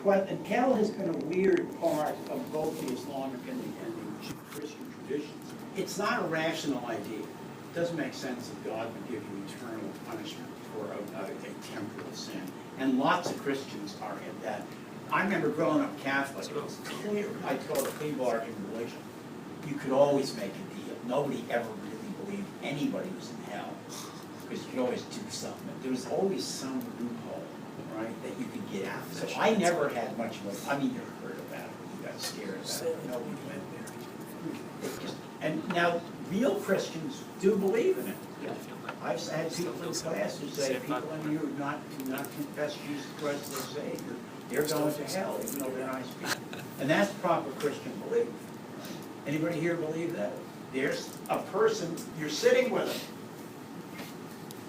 and hell has been a weird part of both the Islamic and the Christian traditions. It's not a rational idea. It doesn't make sense that God would give you eternal punishment for a temporal sin. And lots of Christians are in that. I remember growing up Catholic, it was clear, I call it a plea bargain religion. You could always make a deal. Nobody ever really believed anybody was in hell, because you could always do something. There was always some loophole, right, that you could get out. So I never had much of a, I mean, you heard about it, you got scared about it, nobody went there. And now, real Christians do believe in it. I've had people in class who say people in here who do not confess Jesus Christ as their Savior, they're going to hell, even though they're nice people. And that's proper Christian belief. Anybody here believe that? There's a person, you're sitting with him.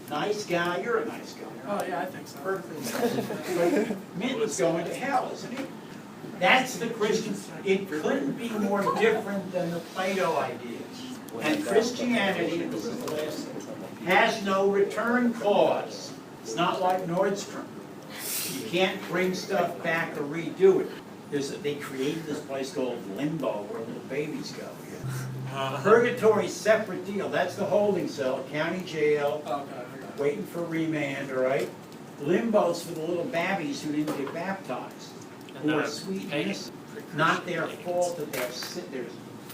Nice guy, you're a nice guy. Oh, yeah, I think so. Perfectly. But Minton's going to hell, isn't he? That's the Christian. It couldn't be more different than the Plato ideas. And Christianity, this is the last thing, has no return clause. It's not like Nordstrom. You can't bring stuff back or redo it. They created this place called limbo where little babies go. Purgatory's separate deal. That's the holding cell, county jail, waiting for remand, all right? Limbo's for the little babbies who didn't get baptized, who are sweet and innocent. Not their fault that they're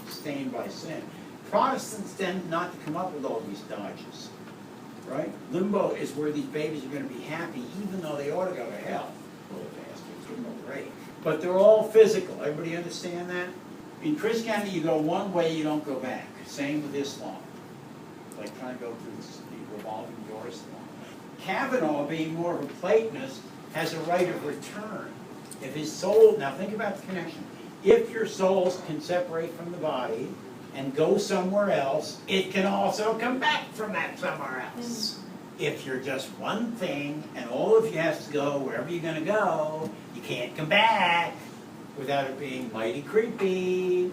stained by sin. Protestants tend not to come up with all these dodges, right? Limbo is where these babies are going to be happy, even though they ought to go to hell. Little bastards, give them a break. But they're all physical. Everybody understand that? In Christianity, you go one way, you don't go back. Same with Islam. It's like trying to go through the revolving door Islam. Kavanaugh, being more of a Platonist, has a right of return. If his soul, now think about the connection. If your soul can separate from the body and go somewhere else, it can also come back from that somewhere else. If you're just one thing and all of you has to go wherever you're going to go, you can't come back without it being mighty creepy.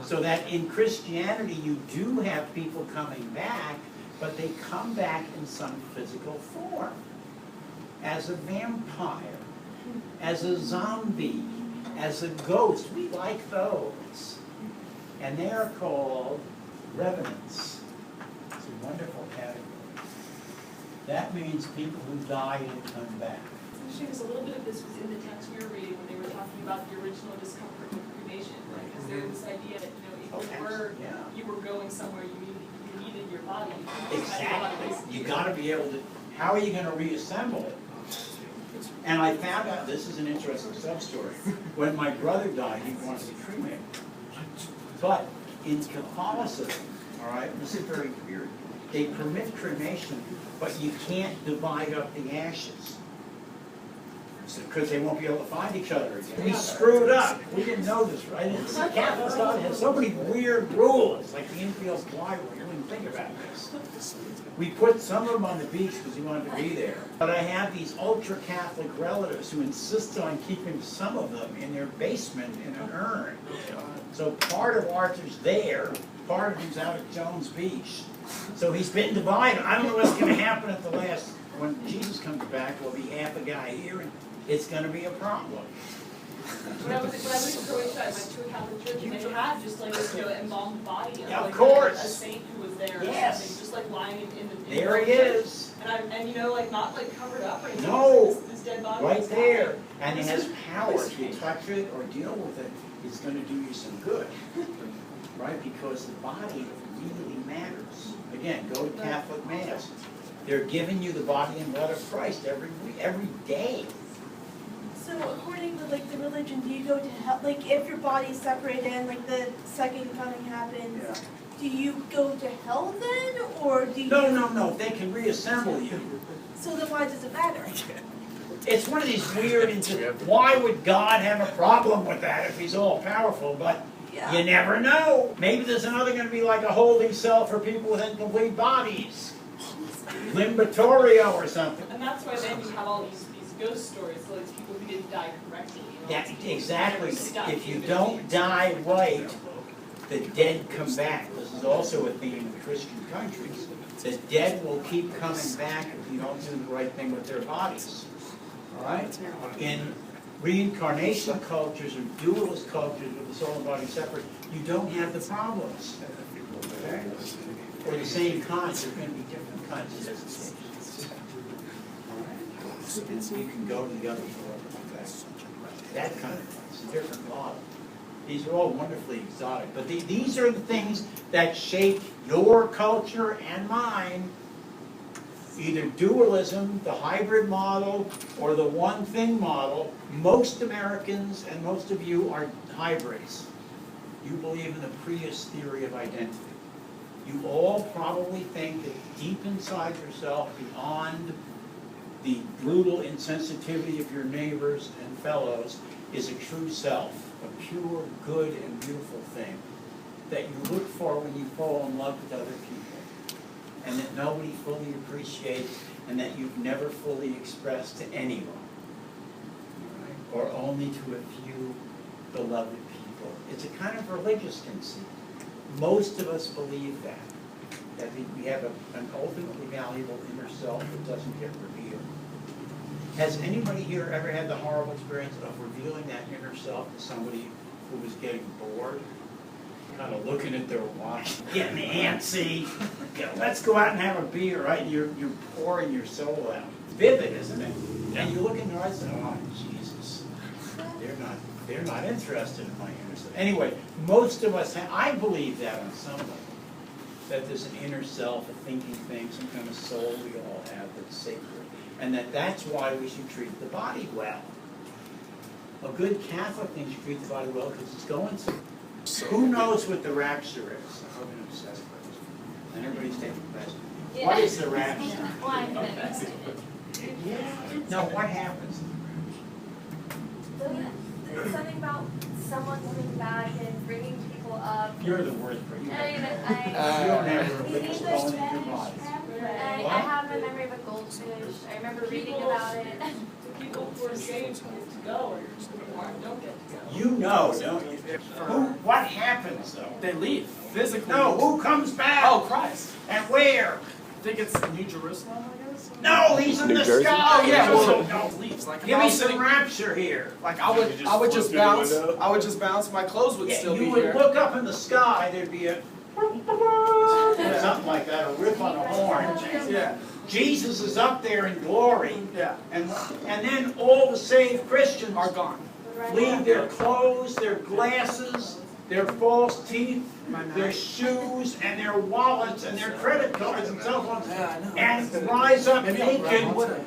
So that in Christianity you do have people coming back, but they come back in some physical form. As a vampire, as a zombie, as a ghost. We like those. And they are called revenants. It's a wonderful category. That means people who die and come back. Because a little bit of this was in the text we were reading when they were talking about the original discomfort with cremation. Because there was this idea that, if you were going somewhere, you needed your body. Exactly. You got to be able to. How are you going to reassemble it? And I found out, this is an interesting sub-story. When my brother died, he wanted to be cremated. But in Catholicism, all right, this is very weird. They permit cremation, but you can't divide up the ashes. Because they won't be able to find each other again. We screwed up. We didn't know this, right? The Catholic God has so many weird rules, like the infield plywood. You wouldn't think about this. We put some of them on the beach because he wanted to be there. But I have these ultra-Catholic relatives who insist on keeping some of them in their basement in an urn. So part of Arthur's there, part of him's out at Jones Beach. So he's been divided. I don't know what's going to happen at the last. When Jesus comes back, there'll be half a guy here, and it's going to be a problem. When I was in Croatia, I went to a Catholic church, and they had just like an embalmed body of, of course. A saint who was there, yes, or something, just like lying in the there he is, and not like covered up or anything. No, this dead body right there, and it has power. If you touch it or deal with it, it's going to do you some good, right? Because the body really matters. Again, go to Catholic Mass. They're giving you the body and blood of Christ every day. So according to the religion, do you go to hell? Like if your body's separated and the second coming happens, do you go to hell then, or do you? No. They can reassemble you. So then why does it matter? It's one of these weird. Why would God have a problem with that if He's all powerful? But you never know. Maybe there's another going to be like a holding cell for people with incomplete bodies. Limbatorio or something. And that's why then you have all these ghost stories, so it's people who didn't die correctly. Exactly. If you don't die right, the dead come back. This is also a theme in Christian countries. The dead will keep coming back if you don't do the right thing with their bodies. All right? In reincarnation cultures or dualist cultures with the soul and body separate, you don't have the problems. Okay? Or the same kinds, there are going to be different kinds of visitations. You can go to the other world. That kind of thing. It's a different model. These are all wonderfully exotic. But these are the things that shape your culture and mine. Either dualism, the hybrid model, or the one thing model. Most Americans and most of you are hybrids. You believe in the Prius theory of identity. You all probably think that deep inside yourself, beyond the brutal insensitivity of your neighbors and fellows, is a true self, a pure, good, and beautiful thing that you look for when you fall in love with other people, and that nobody fully appreciates, and that you've never fully expressed to anyone, or only to a few beloved people. It's a kind of religious conceit. Most of us believe that we have an ultimately valuable inner self that doesn't get revealed. Has anybody here ever had the horrible experience of revealing that inner self to somebody who was getting bored? Kind of looking at their watch, getting antsy. Let's go out and have a beer, right? You're pouring your soul out. Vivid, isn't it? And you look in their eyes and oh, Jesus, they're not interested in my inner self. Anyway, most of us I believe that on some level. That there's an inner self, a thinking thing, some kind of soul we all have that's sacred. And that's why we should treat the body well. A good Catholic thinks you treat the body well because it's going to. Who knows what the rapture is? And everybody's taking questions. Yeah. What is the rapture? Well, I'm invested No, what happens? There's something about someone coming back and bringing people up. You're the worst person. You don't have a religious bone in your body. I have a memory of a goldfish. I remember reading about it. The people who are saved get to go, or don't get to go. You know, don't you? What happens though? They leave physically. No, who comes back? Oh, Christ. And where? I think it's New Jerusalem, I guess. No, he's in New the Jersey? sky. Oh yeah, well, no. leaves. Like Give if I me was some sitting, rapture here. like I would just just flip through the bounce. window? I would just bounce. My clothes would Yeah, still you be would here. look up in the sky, there'd be a something like that, a riff on a horn. Yeah, Jesus is up there in glory, yeah. and then all the saved Christians Are gone. leave their clothes, their glasses, their false teeth, their shoes, and their wallets, and their credit cards and cell phones, Yeah, I know. and rise up Maybe naked I'll grab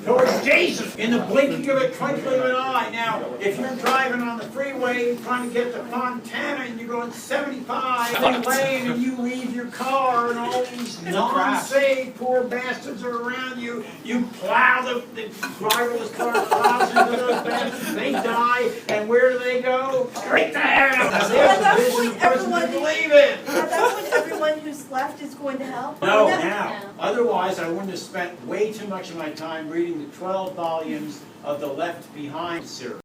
towards Jesus in the blinking of a twinkling of an eye. Now, if you're driving on the freeway trying to get to Fontana and you're going 75 in lane and you leave your car and all these non-saved poor bastards are around you, you plow the driverless car plows into those bastards, they die, and where do they go? Straight to hell! Now, there's that a vision point, person to everyone- believe it! At that point, everyone who's left is going to hell? No, Never- now. Otherwise, I wouldn't have spent way too much of my time reading the 12 volumes of the Left Behind series.